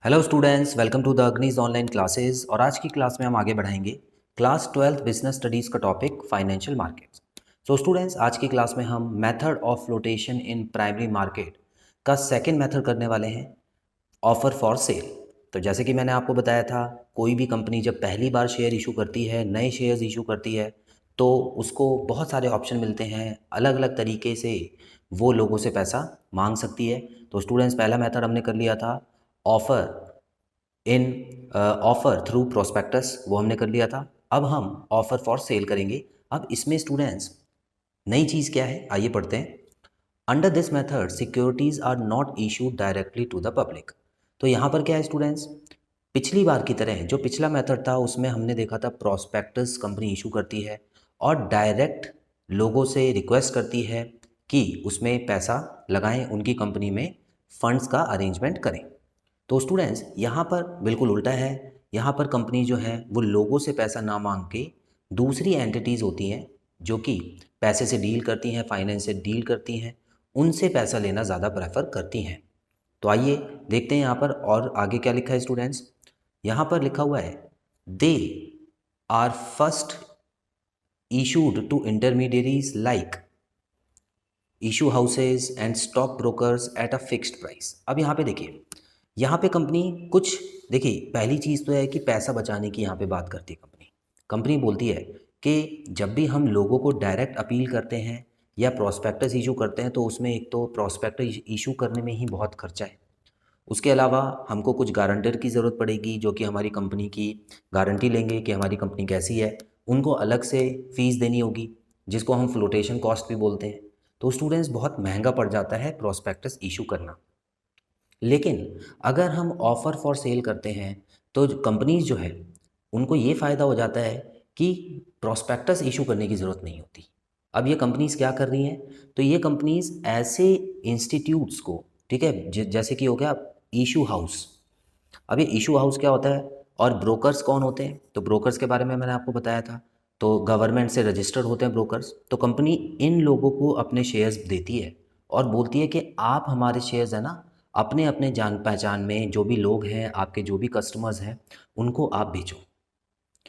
Hello students, welcome to the Agnij online classes. और आज की क्लास में हम आगे बढ़ाएंगे क्लास 12th बिजनेस स्टडीज़ का topic financial markets. So students, आज की क्लास में हम method of flotation in primary market का सेकंड मेथड करने वाले हैं, ऑफर फॉर सेल। तो जैसे कि मैंने आपको बताया था, कोई भी कंपनी जब पहली बार शेयर इशू करती है, नए शेयर्स इशू करती है, तो उसको बहुत सारे ऑप्शन मिलते हैं, अलग अलग तरीके से वो लोगों से पैसा मांग सकती है। तो स्टूडेंट्स, पहला मेथड हमने कर लिया था offer in offer through prospectus, वो हमने कर लिया था। अब हम ऑफर फॉर सेल करेंगे। अब इसमें स्टूडेंट्स नई चीज़ क्या है, आइए पढ़ते हैं। Under this method securities are not issued directly to the public. तो यहाँ पर क्या है स्टूडेंट्स, पिछली बार की तरह जो पिछला मेथड था उसमें हमने देखा था प्रोस्पेक्टस कंपनी इशू करती है और डायरेक्ट लोगों से रिक्वेस्ट करती है कि उसमें पैसा लगाएं, उनकी कंपनी में फंड्स का अरेंजमेंट करें। तो स्टूडेंट्स, यहाँ पर बिल्कुल उल्टा है। यहाँ पर कंपनी जो है वो लोगों से पैसा ना मांग के दूसरी एंटिटीज़ होती हैं जो कि पैसे से डील करती हैं, फाइनेंस से डील करती हैं, उनसे पैसा लेना ज़्यादा प्रेफर करती हैं। तो आइए देखते हैं यहाँ पर और आगे क्या लिखा है स्टूडेंट्स। यहाँ पर लिखा हुआ है they are first issued to intermediaries like issue houses and stock brokers at a fixed price. अब यहाँ पे देखिए, यहाँ पे कंपनी कुछ, देखिए पहली चीज़ तो है कि पैसा बचाने की यहाँ पे बात करती है कंपनी। कंपनी बोलती है कि जब भी हम लोगों को डायरेक्ट अपील करते हैं या प्रोस्पेक्टस इशू करते हैं, तो उसमें एक तो प्रोस्पेक्टस इशू करने में ही बहुत खर्चा है। उसके अलावा हमको कुछ गारंटर की ज़रूरत पड़ेगी जो कि हमारी कंपनी की गारंटी लेंगे कि हमारी कंपनी कैसी है। उनको अलग से फ़ीस देनी होगी जिसको हम फ्लोटेशन कॉस्ट भी बोलते हैं। तो स्टूडेंट्स, बहुत महंगा पड़ जाता है प्रोस्पेक्टस इशू करना। लेकिन अगर हम ऑफ़र फॉर सेल करते हैं तो कंपनीज जो है उनको ये फ़ायदा हो जाता है कि प्रोस्पेक्टस इशू करने की ज़रूरत नहीं होती। अब ये कंपनीज क्या कर रही हैं, तो ये कंपनीज ऐसे इंस्टीट्यूट्स को, ठीक है, जैसे कि हो गया इशू हाउस। अब ये इशू हाउस क्या होता है और ब्रोकर्स कौन होते हैं, तो ब्रोकर्स के बारे में मैंने आपको बताया था। तो गवर्नमेंट से रजिस्टर्ड होते हैं ब्रोकर्स। तो कंपनी इन लोगों को अपने शेयर्स देती है और बोलती है कि आप हमारे शेयर्स है ना, अपने अपने जान पहचान में जो भी लोग हैं, आपके जो भी कस्टमर्स हैं, उनको आप बेचो।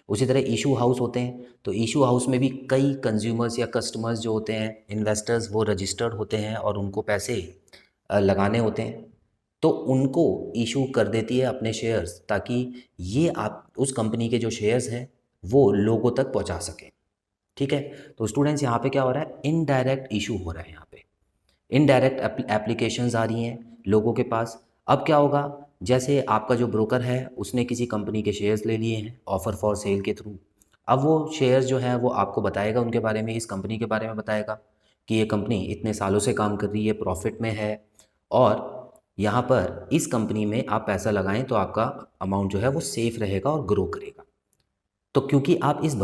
उसी तरह इशू हाउस होते हैं, तो इशू हाउस में भी कई कंज्यूमर्स या कस्टमर्स जो होते हैं, इन्वेस्टर्स, वो रजिस्टर्ड होते हैं और उनको पैसे लगाने होते हैं। तो उनको इशू कर देती है अपने शेयर्स, ताकि ये आप उस कंपनी के जो शेयर्स हैं वो लोगों तक पहुंचा सकें। ठीक है। तो स्टूडेंट्स, यहाँ पे क्या हो रहा है, इनडायरेक्ट इशू हो रहा है। यहाँ पे इनडायरेक्ट एप्लीकेशंस आ रही हैं लोगों के पास। अब क्या होगा, जैसे आपका जो ब्रोकर है उसने किसी कंपनी के शेयर्स ले लिए हैं ऑफ़र फॉर सेल के थ्रू। अब वो शेयर्स जो हैं वो आपको बताएगा उनके बारे में, इस कंपनी के बारे में बताएगा कि ये कंपनी इतने सालों से काम कर रही है, प्रॉफिट में है, और यहाँ पर इस कंपनी में आप पैसा लगाएं तो आपका अमाउंट जो है वो सेफ़ रहेगा और ग्रो करेगा। तो क्योंकि आप इस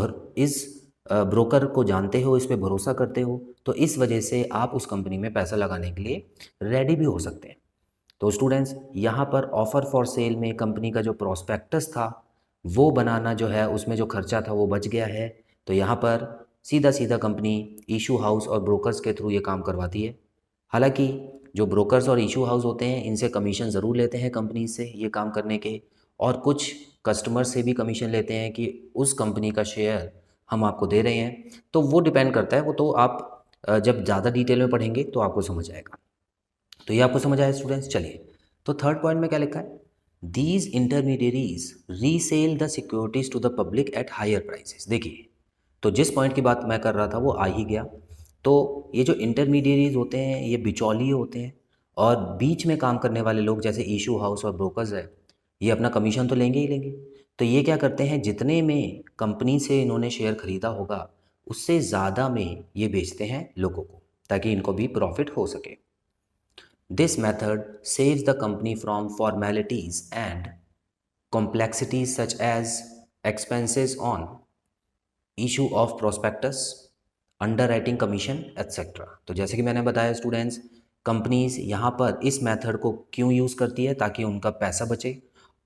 ब्रोकर को जानते हो, इस पे भरोसा करते हो, तो इस वजह से आप उस कंपनी में पैसा लगाने के लिए रेडी भी हो सकते हैं। तो स्टूडेंट्स, यहाँ पर ऑफ़र फॉर सेल में कंपनी का जो प्रोस्पेक्टस था वो बनाना जो है, उसमें जो खर्चा था वो बच गया है। तो यहाँ पर सीधा सीधा कंपनी इशू हाउस और ब्रोकर्स के थ्रू ये काम करवाती है। हालांकि जो ब्रोकर्स और इशू हाउस होते हैं इनसे कमीशन ज़रूर लेते हैं कंपनी से ये काम करने के, और कुछ कस्टमर से भी कमीशन लेते हैं कि उस कंपनी का शेयर हम आपको दे रहे हैं। तो वो डिपेंड करता है, वो तो आप जब ज़्यादा डिटेल में पढ़ेंगे तो आपको समझ आएगा। तो ये आपको समझ आया स्टूडेंट्स। चलिए, तो थर्ड पॉइंट में क्या लिखा है, these intermediaries resell the securities to the public at higher prices. देखिए, तो जिस पॉइंट की बात मैं कर रहा था वो आ ही गया। तो ये जो इंटरमीडियरीज होते हैं ये बिचौलिए होते हैं, और बीच में काम करने वाले लोग जैसे इशू हाउस और ब्रोकर्स है, ये अपना कमीशन तो लेंगे ही लेंगे। तो ये क्या करते हैं, जितने में कंपनी से इन्होंने शेयर खरीदा होगा उससे ज़्यादा में ये बेचते हैं लोगों को, ताकि इनको भी प्रॉफिट हो सके। This method saves the company from formalities and complexities such as expenses on issue of prospectus, underwriting commission, etc. तो जैसे कि मैंने बताया स्टूडेंट्स, कंपनीज यहाँ पर इस मेथड को क्यों यूज़ करती है, ताकि उनका पैसा बचे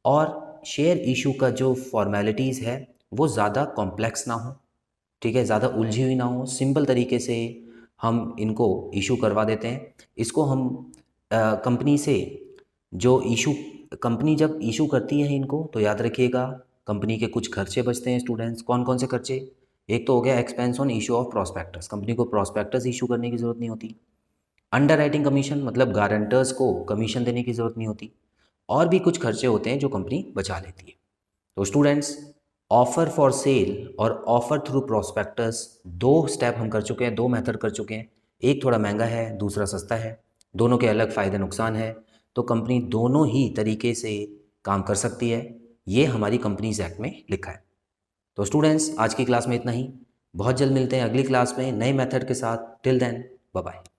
और शेयर इशू का जो फॉर्मेलिटीज़ है वो ज़्यादा कॉम्प्लेक्स ना हो, ठीक है, ज़्यादा उलझी हुई ना हो, सिंपल तरीके से हम इनको इशू करवा देते हैं। इसको हम कंपनी से जो इशू कंपनी जब इशू करती है इनको तो याद रखिएगा कंपनी के कुछ खर्चे बचते हैं स्टूडेंट्स। कौन कौन से खर्चे? एक तो हो गया expense on issue of prospectus, company को प्रॉस्पेक्टस इशू करने की ज़रूरत नहीं होती। अंडर राइटिंग कमीशन मतलब गारंटर्स को कमीशन देने की ज़रूरत नहीं होती। और भी कुछ खर्चे होते हैं जो कंपनी बचा लेती है। तो स्टूडेंट्स, ऑफ़र फॉर सेल और ऑफ़र थ्रू प्रॉस्पेक्टस दो स्टेप हम कर चुके हैं, दो मेथड कर चुके हैं। एक थोड़ा महंगा है, दूसरा सस्ता है, दोनों के अलग फ़ायदे नुकसान है। तो कंपनी दोनों ही तरीके से काम कर सकती है, ये हमारी कंपनीज एक्ट में लिखा है। तो स्टूडेंट्स, आज की क्लास में इतना ही। बहुत जल्द मिलते हैं अगली क्लास में नए मेथड के साथ। Till then, bye bye.